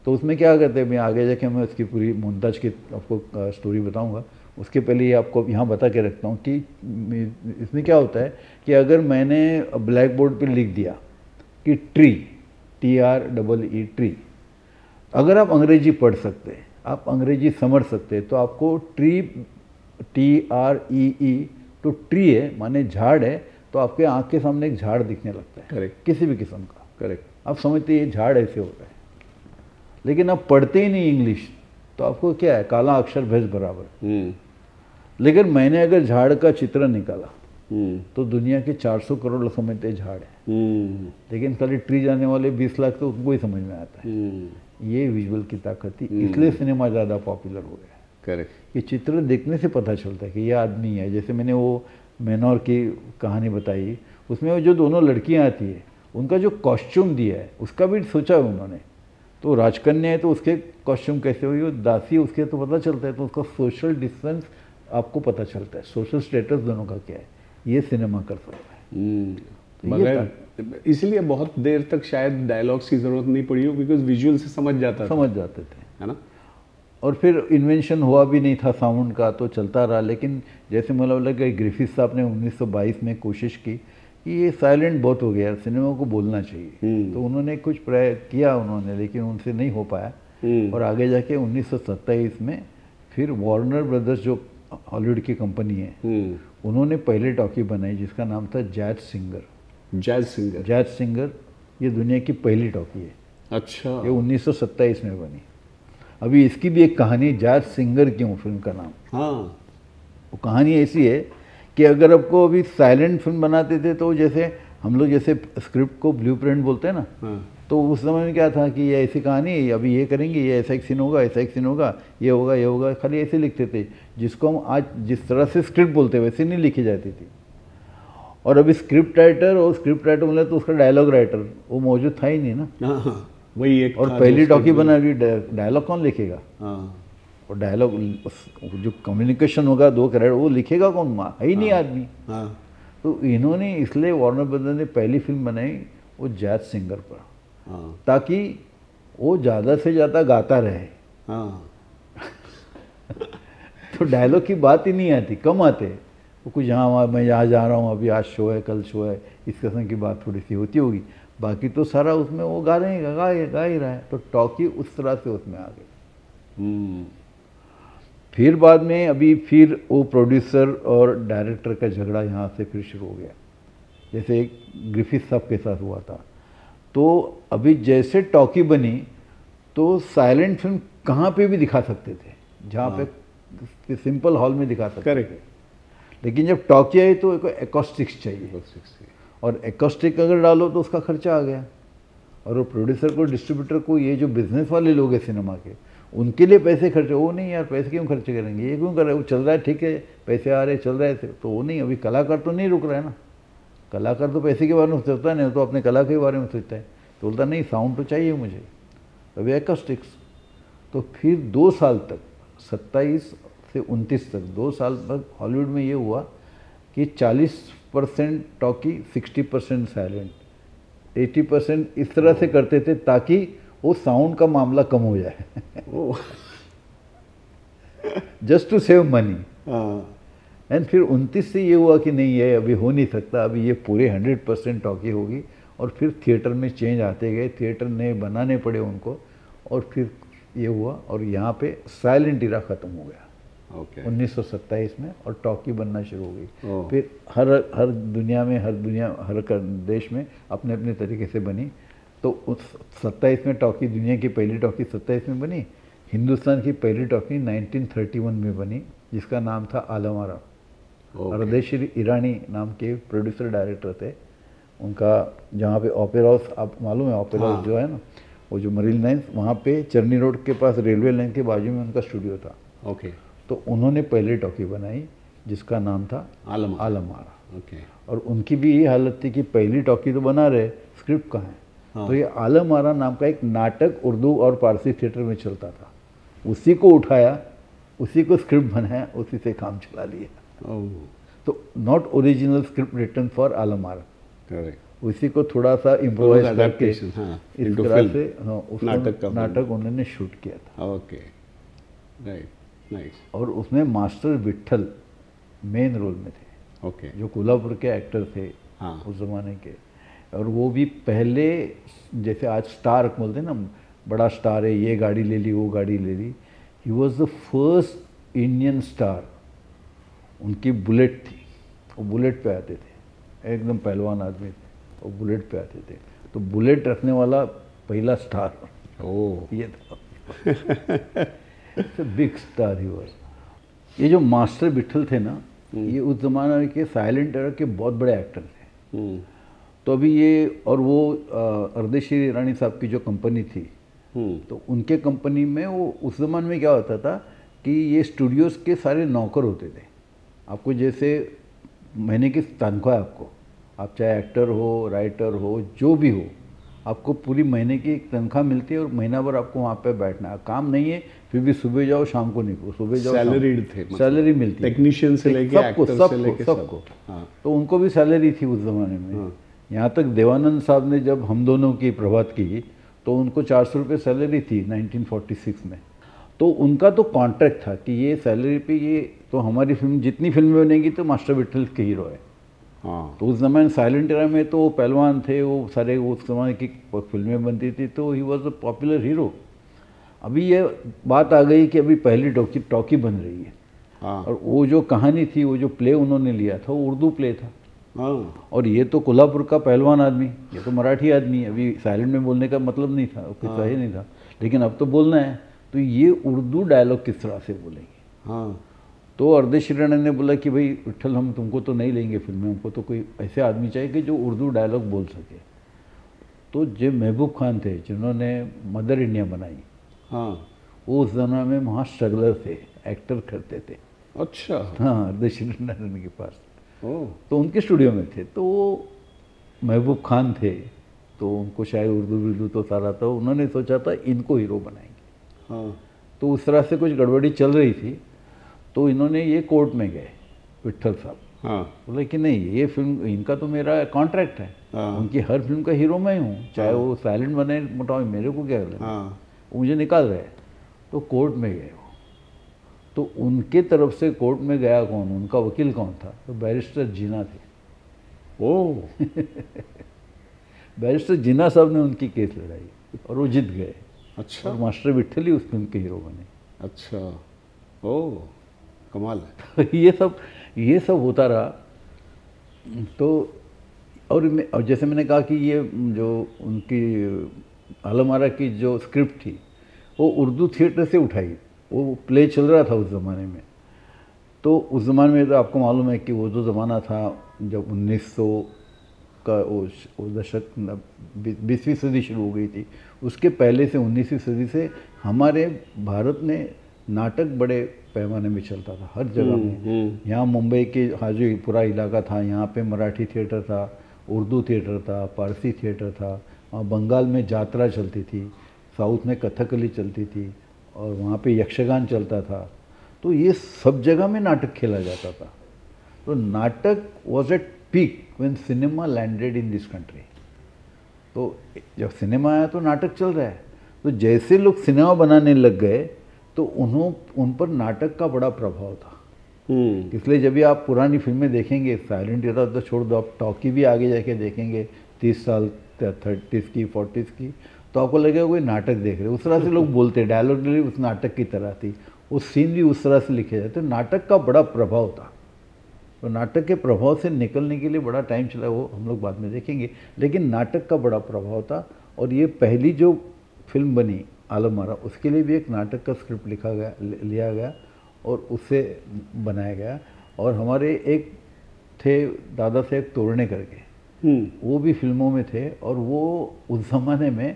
तो उसमें क्या करते हैं, मैं आगे जाके मैं उसकी पूरी मुमताज की आपको स्टोरी बताऊंगा। उसके पहले ये आपको यहाँ बता के रखता हूँ कि इसमें क्या होता है कि अगर मैंने ब्लैक बोर्ड पे लिख दिया कि ट्री, TREE ट्री, अगर आप अंग्रेजी पढ़ सकते हैं, आप अंग्रेजी समझ सकते हैं, तो आपको ट्री TREE तो ट्री है माने झाड़ है, तो आपके आँख के सामने एक झाड़ दिखने लगता है। करेक्ट। किसी भी किस्म का। करेक्ट। आप समझते ये झाड़ ऐसे होता है, लेकिन आप पढ़ते ही नहीं इंग्लिश, तो आपको क्या है, काला अक्षर भैंस बराबर। लेकिन मैंने अगर झाड़ का चित्र निकाला तो दुनिया के 400 करोड़ लोग समझते झाड़ है, लेकिन खाली ट्री जाने वाले 20 लाख तो उनको ही समझ में आता है। ये विजुअल की ताकत थी, इसलिए सिनेमा ज़्यादा पॉपुलर हो गया। करेक्ट। ये चित्र देखने से पता चलता है कि ये आदमी है। जैसे मैंने वो मैनोर की कहानी बताई, उसमें वो जो दोनों लड़कियां आती है उनका जो कॉस्ट्यूम दिया है उसका भी सोचा है उन्होंने। तो राजकन्या है तो उसके कॉस्ट्यूम कैसे हुई, वो दासी उसके तो पता चलता है, तो उसका सोशल डिस्टेंस आपको पता चलता है, सोशल स्टेटस दोनों का क्या है, ये सिनेमा कर सकता है। तो मगर इसलिए बहुत देर तक शायद डायलॉग्स की जरूरत नहीं पड़ी हो, बिकॉज विजुअल से समझ जाते थे, है ना। और फिर इन्वेंशन हुआ भी नहीं था साउंड का, तो चलता रहा। लेकिन जैसे मतलब लगा ग्रिफिथ साहब ने 1922 में कोशिश की कि ये साइलेंट बहुत हो गया, सिनेमा को बोलना चाहिए, तो उन्होंने कुछ प्रयास किया उन्होंने, लेकिन उनसे नहीं हो पाया। और आगे जाके 1927 में फिर वार्नर ब्रदर्स जो हॉलीवुड की कंपनी है, उन्होंने पहले टॉकी बनाई जिसका नाम था जैज सिंगर। ये दुनिया की पहली टॉकी है। अच्छा। ये 1927 में बनी। अभी इसकी भी एक कहानी, जैज सिंगर क्यों फिल्म का नाम। हाँ। वो कहानी ऐसी है कि अगर आपको अभी साइलेंट फिल्म बनाते थे तो जैसे हम लोग जैसे स्क्रिप्ट को ब्लूप्रिंट बोलते हैं ना, तो उस समय में क्या था कि ये ऐसी कहानी है, अभी ये करेंगे, ये ऐसा एक सीन होगा, ऐसा एक सीन होगा, ये होगा, ये होगा, खाली ऐसे लिखते थे, जिसको हम आज जिस तरह से स्क्रिप्ट बोलते हैं वैसे नहीं लिखी जाती थी। और अभी स्क्रिप्ट राइटर बोले तो उसका डायलॉग राइटर वो मौजूद था ही नहीं ना। वही एक और पहली टॉकी बना रही, डायलॉग कौन लिखेगा। और डायलॉग जो कम्युनिकेशन होगा दो कैरेक्टर, वो लिखेगा कौन, है ही नहीं आदमी। तो इन्होंने इसलिए वार्नर ब्रदर्स ने पहली फिल्म बनाई वो जैज सिंगर पर, ताकि वो ज़्यादा से ज़्यादा गाता रहे। तो डायलॉग की बात ही नहीं आती, कम आते। वो कुछ यहाँ मैं यहाँ जा रहा हूँ, अभी आज शो है, कल शो है, इस किस्म की बात थोड़ी सी होती होगी, बाकी तो सारा उसमें वो गा ही रहा है। तो टॉकी उस तरह से उसमें आ गई। फिर बाद में फिर वो प्रोड्यूसर और डायरेक्टर का झगड़ा यहाँ से फिर शुरू हो गया, जैसे ग्रिफिथ साहब के साथ हुआ था। तो अभी जैसे टॉकी बनी तो साइलेंट फिल्म कहाँ पे भी दिखा सकते थे, जहाँ पे सिंपल हॉल में दिखा सकते थे। लेकिन जब टॉकी आई तो एकॉस्टिक्स चाहिए, और एकॉस्टिक अगर डालो तो उसका खर्चा आ गया। और वो प्रोड्यूसर को, डिस्ट्रीब्यूटर को, ये जो बिजनेस वाले लोग हैं सिनेमा के, उनके लिए पैसे खर्चे, वो नहीं यार पैसे क्यों खर्च करेंगे, ये क्यों कर रहे, वो चल रहा है ठीक है, पैसे आ रहे चल रहे थे, तो वो नहीं। अभी कलाकार तो नहीं रुक रहा है ना, कलाकार तो पैसे के बारे में सोचता नहीं, तो अपने कला के बारे में सोचता है, तो बोलता नहीं साउंड तो चाहिए मुझे, अभी एकॉस्टिक्स। तो फिर 2 साल तक, 27 से 29 तक 2 साल तक हॉलीवुड में ये हुआ कि 40% टॉकी, 60% साइलेंट, 80% इस तरह से करते थे ताकि वो साउंड का मामला कम हो जाए, just to save money. And फिर 29 से ये हुआ कि नहीं ये अभी हो नहीं सकता, अभी ये पूरे 100% टॉकी होगी, और फिर थिएटर में चेंज आते गए, थिएटर नए बनाने पड़े उनको, और फिर ये हुआ, और यहाँ पे साइलेंट इरा ख़त्म हो गया 1927 में, और टॉकी बनना शुरू हो गई। फिर हर दुनिया में, हर देश में अपने अपने तरीके से बनी। तो उस 27 में टॉकी, दुनिया की पहली टॉकी 27 में बनी। हिंदुस्तान की पहली टॉकी 1931 में बनी, जिसका नाम था आलम आरा। अर्देशीर ईरानी नाम के प्रोड्यूसर डायरेक्टर थे उनका। जहाँ पे ओपेरा हाउस, आप मालूम है ओपेरा हाउस जो है ना, वो जो मरीन लाइन, वहाँ पे चरनी रोड के पास रेलवे लाइन के बाजू में उनका स्टूडियो था। तो उन्होंने पहली टॉकी बनाई जिसका नाम था आलम आरा। और उनकी भी ये हालत थी कि पहली टॉकी तो बना रहे, स्क्रिप्ट कहाँ है। तो ये आलम आरा नाम का एक नाटक उर्दू और पारसी थिएटर में चलता था, उसी को उठाया, उसी को स्क्रिप्ट बनाया, उसी से काम चला लिया। तो not original script written for Alam Ara, उसी को थोड़ा सा इम्प्रोवाइज करके इस तरह से नाटक उन्होंने शूट किया था। Okay, right, nice. और उसमें मास्टर विट्ठल मेन रोल में थे। ओके, जो कोल्हापुर के एक्टर थे उस ज़माने के, और वो भी पहले जैसे आज स्टार बोलते हैं ना, बड़ा स्टार है, ये गाड़ी ले ली, वो गाड़ी ले ली। He was the first Indian star. उनकी बुलेट थी, वो बुलेट पे आते थे, एकदम पहलवान आदमी थे, वो बुलेट पे आते थे। तो बुलेट रखने वाला पहला स्टार ये था। Big star he was. ये जो मास्टर विट्ठल थे ना, ये उस जमाने के साइलेंट एरा के बहुत बड़े एक्टर थे। तो अभी ये, और वो अर्देशीर ईरानी साहब की जो कंपनी थी, तो उनके कंपनी में वो उस ज़माने में क्या होता था कि ये स्टूडियोज़ के सारे नौकर होते थे। आपको जैसे महीने की तनख्वाह, आपको, आप चाहे एक्टर हो, राइटर हो, जो भी हो, आपको पूरी महीने की एक तनख्वाह मिलती है, और महीना भर आपको वहाँ पे बैठना है। काम नहीं है, फिर भी सुबह जाओ शाम को निकलो, सुबह जाओ, सैलरीड थे, सैलरी मिलती है, टेक्नीशियन से लेके एक्टर से लेके सबको। तो उनको भी सैलरी थी उस ज़माने में। यहाँ तक देवानंद साहब ने जब हम दोनों की प्रभात की, तो उनको 400 रुपये सैलरी थी 1946 में। तो उनका तो कॉन्ट्रैक्ट था कि ये सैलरी पे, ये तो हमारी फिल्म, जितनी फिल्में बनेगी तो मास्टर विट्ठल के हीरो है। तो उस जमाने साइलेंट एरा में तो वो पहलवान थे, वो सारे उस जमाने की फिल्में बनती थी, तो he was a popular hero. अभी ये बात आ गई कि अभी पहली टॉकी बन रही है, और वो जो कहानी थी, वो जो प्ले उन्होंने लिया था, वो उर्दू प्ले था। और ये तो कोल्हापुर का पहलवान आदमी, ये तो मराठी आदमी है। अभी साइलेंट में बोलने का मतलब नहीं था, किस्सा ही नहीं था, लेकिन अब तो बोलना है, तो ये उर्दू डायलॉग किस तरह से बोलेंगे। तो अर्देशीर ईरानी ने बोला कि भाई विट्ठल, हम तुमको तो नहीं लेंगे फिल्म में, हमको तो कोई ऐसे आदमी चाहिए कि जो उर्दू डायलॉग बोल सके। तो जो महबूब खान थे, जिन्होंने मदर इंडिया बनाई, वो उस जमाने में वहाँ स्ट्रगलर थे, एक्टर करते थे। अच्छा। हाँ, अर्देशीर ईरानी के पास। तो उनके स्टूडियो में थे, तो वो महबूब खान थे, तो उनको शायद उर्दू तो सारा था। उन्होंने सोचा था इनको हीरो बनाएंगे। तो उस तरह से कुछ गड़बड़ी चल रही थी, तो इन्होंने ये कोर्ट में गए विट्ठल साहब। बोले कि नहीं, ये फिल्म, इनका तो मेरा कॉन्ट्रैक्ट है, उनकी हर फिल्म का हीरो मैं हूँ, चाहे वो साइलेंट बने मोटाओ, मेरे को क्या करना, वो मुझे निकाल रहे। तो कोर्ट में गए वो। तो उनके तरफ से कोर्ट में गया कौन, उनका वकील कौन था, तो बैरिस्टर जीना थे। बैरिस्टर जीना साहब ने उनकी केस लड़ाई, और वो जीत गए। अच्छा। और मास्टर विट्ठल ही उस फिल्म के हीरो बने। अच्छा, कमाल है। ये सब होता रहा। तो और जैसे मैंने कहा कि ये जो उनकी आलम आरा की जो स्क्रिप्ट थी, वो उर्दू थिएटर से उठाई, वो प्ले चल रहा था उस ज़माने में। तो उस ज़माने में तो आपको मालूम है कि वो जो ज़माना था जब 1900 का वो दशक, 20वीं सदी शुरू हो गई थी, उसके पहले से 19वीं सदी से हमारे भारत में नाटक बड़े पैमाने में चलता था हर जगह में। यहाँ मुंबई के जो पूरा इलाका था, यहाँ पे मराठी थिएटर था, उर्दू थिएटर था, पारसी थिएटर था। वहाँ बंगाल में जात्रा चलती थी, साउथ में कथकली चलती थी, और वहाँ पे यक्षगान चलता था। तो ये सब जगह में नाटक खेला जाता था। तो नाटक was at peak when cinema landed in this country. तो जब सिनेमा आया तो नाटक चल रहा है। तो जैसे लोग सिनेमा बनाने लग गए, तो उन पर नाटक का बड़ा प्रभाव था। इसलिए जब भी आप पुरानी फिल्में देखेंगे, साइलेंट एरा तो छोड़ दो, आप टॉकी भी आगे जाके देखेंगे 30 साल 30 की 40 की, तो आपको लगेगा कोई नाटक देख रहे। उस तरह से लोग बोलते, डायलॉग भी उस नाटक की तरह थी, वो सीन भी उस तरह से लिखे जाते। नाटक का बड़ा प्रभाव था, तो नाटक के प्रभाव से निकलने के लिए बड़ा टाइम चला, वो हम लोग बाद में देखेंगे, लेकिन नाटक का बड़ा प्रभाव था। और ये पहली जो फिल्म बनी आलम आरा, उसके लिए भी एक नाटक का स्क्रिप्ट लिया गया और उससे बनाया गया। और हमारे एक थे दादा साहेब तोरणे करके, वो भी फिल्मों में थे, और वो उस ज़माने में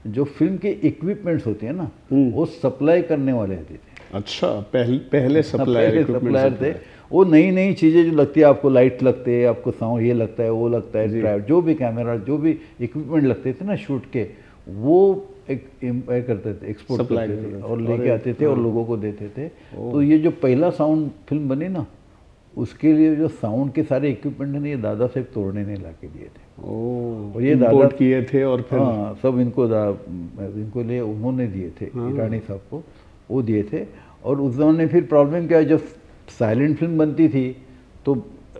जो फिल्म के इक्विपमेंट्स होते हैं ना, वो सप्लाई करने वाले होते थे। अच्छा, पहले सप्लायर थे। वो नई नई चीज़ें जो लगती है, आपको लाइट लगते हैं, आपको साउंड ये लगता है, वो लगता है, जो भी कैमरा, जो भी इक्विपमेंट लगते थे ना शूट के, वो एक करते थे, एक्सपोर्ट करते थे और लेके आते थे और लोगों को देते थे। तो ये जो पहला साउंड फिल्म बनी ना, उसके लिए जो साउंड के सारे इक्विपमेंट ने ये दादा साहेब तोरणे ने ला के दिए थे। और ये दादा किए थे और फिर हाँ, सब इनको लिए उन्होंने दिए थे, ईरानी साहब को वो दिए थे। और उस जमाने फिर प्रॉब्लम क्या है, जब साइलेंट फिल्म बनती थी तो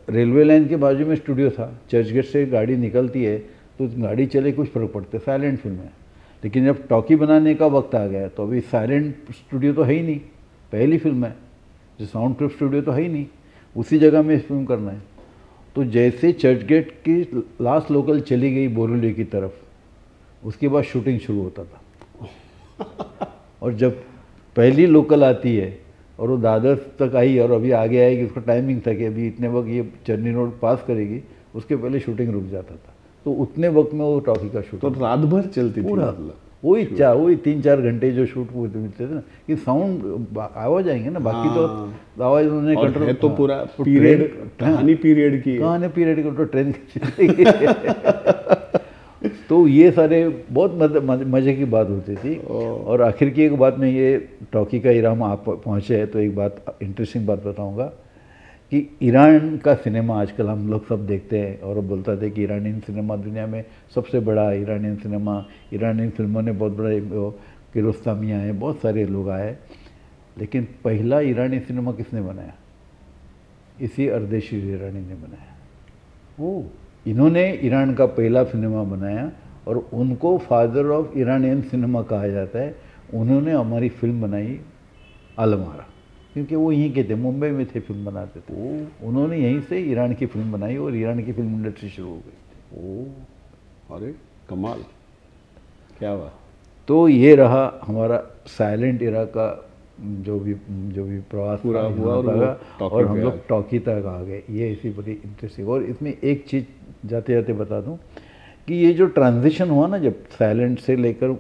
रेलवे लाइन के बाजू में स्टूडियो था, चर्चगेट से गाड़ी निकलती है तो गाड़ी चले कुछ फर्क पड़ता है साइलेंट फिल्म में। लेकिन जब टॉकी बनाने का वक्त आ गया तो अभी साइलेंट स्टूडियो तो है ही नहीं, पहली फिल्म है, जो साउंड प्रूफ स्टूडियो तो है ही नहीं, उसी जगह में फिल्म करना है। तो जैसे चर्चगेट की लास्ट लोकल चली गई बोरीवली की तरफ, उसके बाद शूटिंग शुरू होता था। और जब पहली लोकल आती है और वो दादर तक आई और अभी आगे आएगी, उसका टाइमिंग था कि अभी इतने वक्त ये चरनी रोड पास करेगी, उसके पहले शूटिंग रुक जाता था। तो उतने वक्त में वो टॉकी का शूट, तो रात भर चलती थी पूरा, वही 3-4 घंटे जो शूट मिलते थे ना, कि साउंड आवाज आएंगे ना, बाकी तो आवाज उन्होंने कंट्रोल है, तो पूरा पीरियड, कहानी पीरियड की तो ट्रेन तो ये सारे बहुत मज़े की बात होती थी। और आखिर की एक बात में, ये टॉकी का ईरान में आप पहुँचे हैं तो एक बात, इंटरेस्टिंग बात बताऊंगा कि ईरान का सिनेमा आजकल हम लोग सब देखते हैं और बोलता थे कि ईरानी सिनेमा दुनिया में सबसे बड़ा, ईरानी सिनेमा, ईरानी फिल्मों ने बहुत बड़ा, किरोस्तामी आए, बहुत सारे लोग आए, लेकिन पहला ईरानी सिनेमा किसने बनाया? इसी अर्देशी ईरानी ने बनाया। इन्होंने ईरान का पहला सिनेमा बनाया और उनको फादर ऑफ ईरानियन सिनेमा कहा जाता है। उन्होंने हमारी फिल्म बनाई आलम आरा, क्योंकि वो यहीं के थे, मुंबई में थे, फिल्म बनाते थे। उन्होंने यहीं से ईरान की फिल्म बनाई और ईरान की फिल्म इंडस्ट्री शुरू हो गई। अरे कमाल, क्या बात। तो ये रहा हमारा साइलेंट एरा का जो भी प्रवास पूरा हुआ और हम लोग टॉकी तक आ गए। ये ऐसी बड़ी इंटरेस्टिंग। और इसमें एक चीज़ जाते जाते बता दूं कि ये जो ट्रांजिशन हुआ ना, जब साइलेंट से लेकर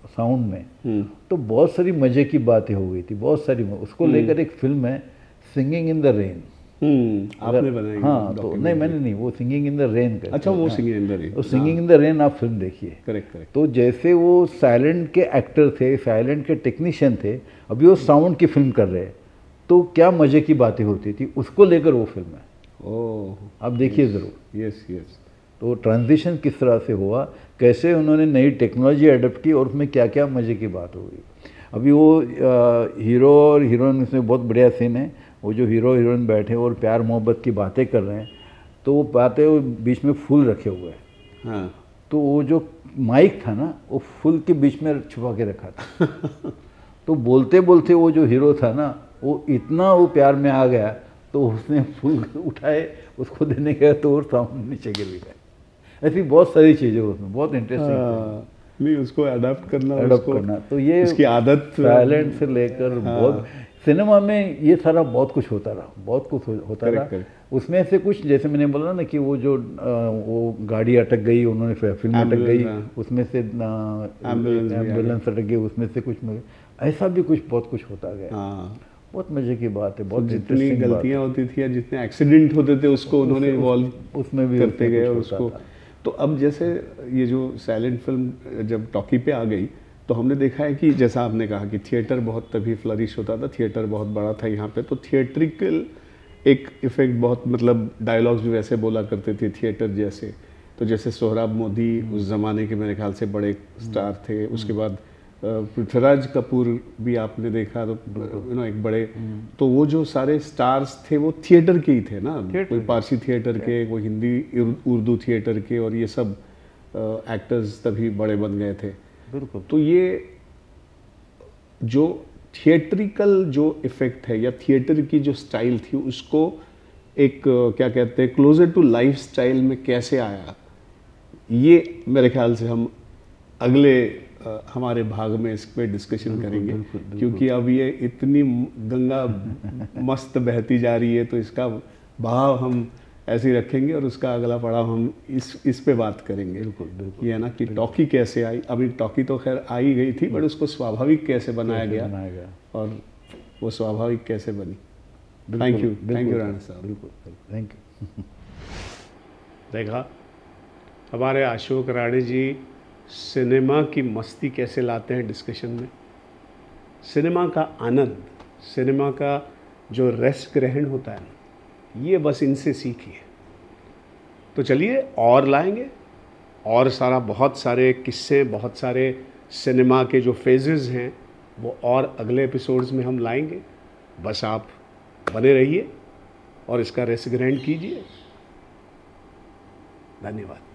साउंड में, तो बहुत सारी मज़े की बातें हो गई थी, बहुत सारी। उसको लेकर एक फिल्म है सिंगिंग इन द रेन, आपने बनाई? हाँ, तो नहीं, मैंने नहीं, वो सिंगिंग इन द रेन का। अच्छा, वो सिंगिंग इन द रेन, वो सिंगिंग इन द रेन आप फिल्म देखिए। करेक्ट। तो जैसे वो साइलेंट के एक्टर थे, साइलेंट के टेक्नीशियन थे, अभी वो साउंड की फिल्म कर रहे हैं, तो क्या मज़े की बातें होती थी, उसको लेकर वो फिल्म है। ओह, आप देखिए ज़रूर। यस। तो ट्रांजिशन किस तरह से हुआ, कैसे उन्होंने नई टेक्नोलॉजी अडॉप्ट की और उसमें क्या क्या मज़े की बात हो गई। अभी वो हीरो और हीरोइन, इसमें बहुत बढ़िया सीन है, वो जो हीरो हीरोइन बैठे और प्यार मोहब्बत की बातें कर रहे हैं, तो वो बातें, वो बीच में फूल रखे हुए हैं। हाँ। तो वो जो माइक था ना, वो फूल के बीच में छुपा के रखा था। तो बोलते बोलते वो जो हीरो था ना, वो इतना वो प्यार में आ गया, तो उसने फूल उठाए, उसको देने गया तो वो साउंड नीचे गिर गया। ऐसी बहुत सारी चीज़ें उसमें बहुत इंटरेस्टिंग। नहीं, उसको अडॉप्ट करना, तो ये उसकी आदत, साइलेंट से लेकर बहुत सिनेमा में ये सारा बहुत कुछ होता रहा, बहुत कुछ होता रहा। उसमें से कुछ, जैसे मैंने बोला ना कि वो जो वो गाड़ी अटक गई, उन्होंने फिल्म अटक गई, उसमें से एम्बुलेंस अटक गई, उसमें से कुछ, ऐसा भी कुछ बहुत कुछ होता गया। बहुत मजे की बात है, बहुत जितनी गलतियां होती थी या जितने एक्सीडेंट होते थे, उसको उन्होंने इन्वॉल्व उसमें भी करते गए उसको। तो अब जैसे ये जो साइलेंट फिल्म जब टॉकी पे आ गई, तो हमने देखा है कि जैसा आपने कहा कि थिएटर बहुत तभी फ्लरिश होता था, थिएटर बहुत बड़ा था यहाँ पे, तो थिएट्रिकल एक इफेक्ट बहुत, मतलब डायलॉग्स भी वैसे बोला करते थे थिएटर जैसे। तो जैसे सोहराब मोदी उस ज़माने के मेरे ख्याल से बड़े स्टार थे, उसके बाद पृथ्वीराज कपूर भी आपने देखा तो एक बड़े, तो वो जो सारे स्टार्स थे वो थिएटर के ही थे ना, कोई पारसी थिएटर के, कोई हिंदी उर्दू थिएटर के, और ये सब एक्टर्स तभी बड़े बन गए थे। बिल्कुल। तो ये जो थिएट्रिकल जो इफेक्ट है या थिएटर की जो स्टाइल थी उसको एक क्या कहते हैं क्लोजर टू लाइफ स्टाइल में कैसे आया, ये मेरे ख्याल से हम अगले हमारे भाग में इस पे डिस्कशन करेंगे। बिल्कुल। क्योंकि अब ये इतनी गंगा मस्त बहती जा रही है तो इसका बहाव हम ऐसे ही रखेंगे और उसका अगला पड़ाव हम इस पे बात करेंगे। बिल्कुल बिल्कुल। ये है ना कि टॉकी कैसे आई, अभी टॉकी तो खैर आ ही गई थी, बट उसको स्वाभाविक कैसे बनाया गया और वो स्वाभाविक कैसे बनी। थैंक यू राणा साहब। बिल्कुल थैंक यू। देखा हमारे अशोक राणे जी सिनेमा की मस्ती कैसे लाते हैं डिस्कशन में, सिनेमा का आनंद, सिनेमा का जो रस ग्रहण होता है ना, ये बस इनसे सीखिए। तो चलिए और लाएंगे और बहुत सारे किस्से, बहुत सारे सिनेमा के जो फेजेस हैं वो और अगले एपिसोड्स में हम लाएंगे। बस आप बने रहिए और इसका रस ग्रहण कीजिए। धन्यवाद।